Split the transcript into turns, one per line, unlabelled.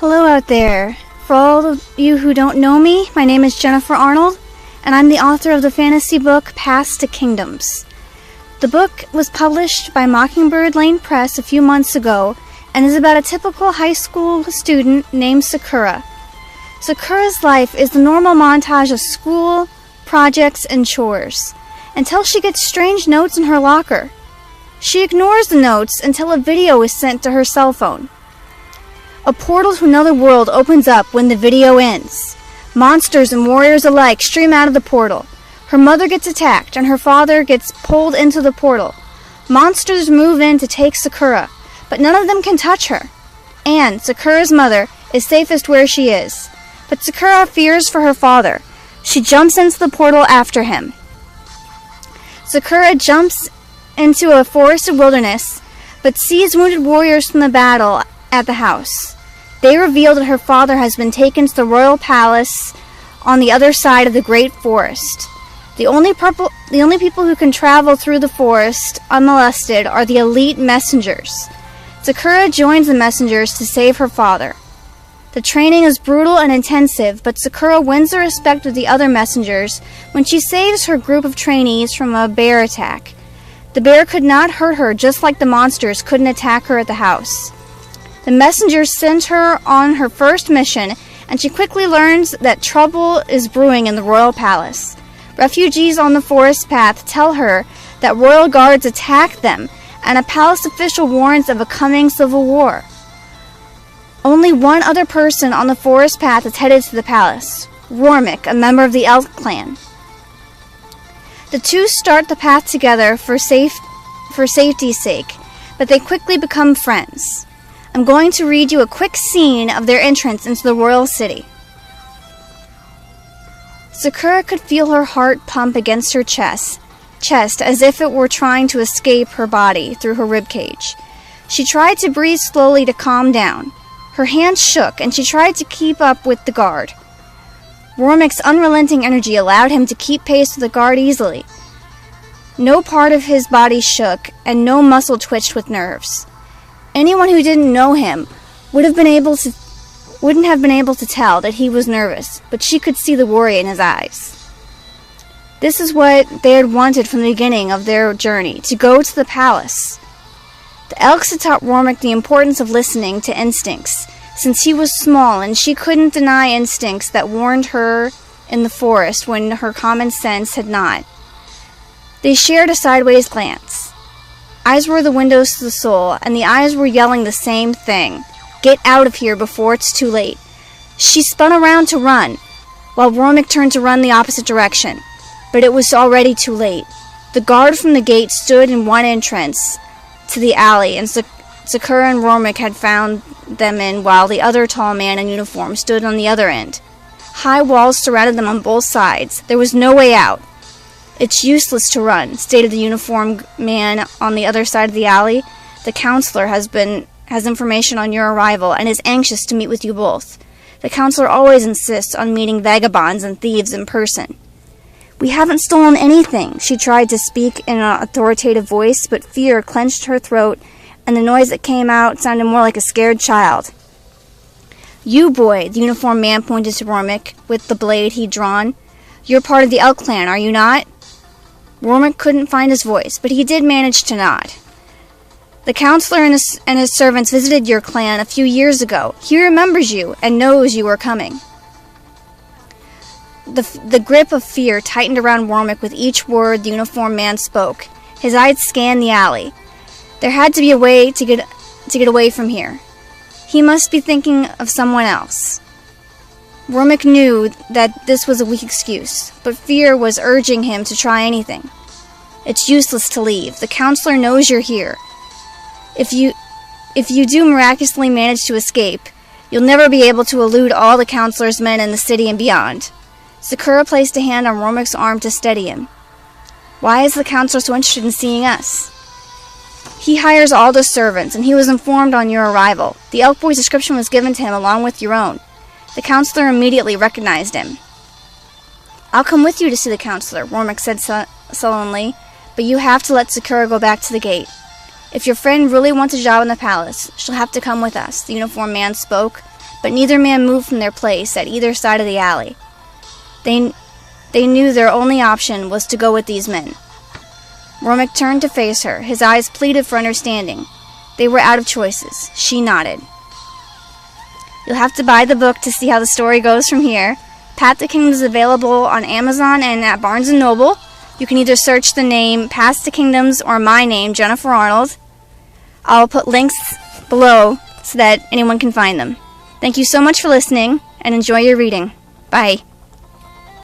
Hello out there. For all of you who don't know me, my name is Jennifer Arnold, and I'm the author of the fantasy book Paths to Kingdoms. The book was published by Mockingbird Lane Press a few months ago and is about a typical high school student named Sakura. Sakura's life is the normal montage of school, projects, and chores, until she gets strange notes in her locker. She ignores the notes until a video is sent to her cell phone. A portal to another world opens up when the video ends. Monsters and warriors alike stream out of the portal. Her mother gets attacked, and her father gets pulled into the portal. Monsters move in to take Sakura, but none of them can touch her. And Sakura's mother is safest where she is. But Sakura fears for her father. She jumps into the portal after him. Sakura jumps into a forested wilderness, but sees wounded warriors from the battle at the house. They reveal that her father has been taken to the royal palace on the other side of the great forest. The only people who can travel through the forest unmolested are the elite messengers. Sakura joins the messengers to save her father. The training is brutal and intensive, but Sakura wins the respect of the other messengers when she saves her group of trainees from a bear attack. The bear could not hurt her, just like the monsters couldn't attack her at the house. The messengers send her on her first mission, and she quickly learns that trouble is brewing in the royal palace. Refugees on the forest path tell her that royal guards attack them, and a palace official warns of a coming civil war. Only one other person on the forest path is headed to the palace, Rormek, a member of the Elk clan. The two start the path together for safety's sake, but they quickly become friends. I'm going to read you a quick scene of their entrance into the royal city. Sakura could feel her heart pump against her chest as if it were trying to escape her body through her ribcage. She tried to breathe slowly to calm down. Her hands shook, and she tried to keep up with the guard. Rormek's unrelenting energy allowed him to keep pace with the guard easily. No part of his body shook, and no muscle twitched with nerves. Anyone who didn't know him wouldn't have been able to tell that he was nervous, but she could see the worry in his eyes. This is what they had wanted from the beginning of their journey, to go to the palace. The Elks had taught Rormek the importance of listening to instincts, since he was small and she couldn't deny instincts that warned her in the forest when her common sense had not. They shared a sideways glance. Eyes were the windows to the soul, and the eyes were yelling the same thing. Get out of here before it's too late. She spun around to run, while Rormek turned to run the opposite direction. But it was already too late. The guard from the gate stood in one entrance to the alley, and Sakura and Rormek had found them in, while the other tall man in uniform stood on the other end. High walls surrounded them on both sides. There was no way out. It's useless to run, stated the uniformed man on the other side of the alley. The counselor has information on your arrival and is anxious to meet with you both. The counselor always insists on meeting vagabonds and thieves in person. We haven't stolen anything, she tried to speak in an authoritative voice, but fear clenched her throat, and the noise that came out sounded more like a scared child. You, boy, the uniformed man pointed to Rormek with the blade he'd drawn. You're part of the Elk clan, are you not? Rormek couldn't find his voice, but he did manage to nod. The counselor and his servants visited your clan a few years ago. He remembers you and knows you are coming. The grip of fear tightened around Rormek with each word the uniformed man spoke. His eyes scanned the alley. There had to be a way to get away from here. He must be thinking of someone else. Rormek knew that this was a weak excuse, but fear was urging him to try anything. It's useless to leave. The counselor knows you're here. If you do miraculously manage to escape, you'll never be able to elude all the counselor's men in the city and beyond. Sakura placed a hand on Rormek's arm to steady him. Why is the counselor so interested in seeing us? He hires all the servants, and he was informed on your arrival. The elk boy's description was given to him along with your own. The counselor immediately recognized him. I'll come with you to see the counselor, Rormek said sullenly, but you have to let Sakura go back to the gate. If your friend really wants a job in the palace, she'll have to come with us, the uniformed man spoke, but neither man moved from their place at either side of the alley. They knew their only option was to go with these men. Rormek turned to face her. His eyes pleaded for understanding. They were out of choices. She nodded. You'll have to buy the book to see how the story goes from here. Path to Kingdom is available on Amazon and at Barnes & Noble. You can either search the name Path to Kingdoms or my name, Jennifer Arnold. I'll put links below so that anyone can find them. Thank you so much for listening, and enjoy your reading. Bye.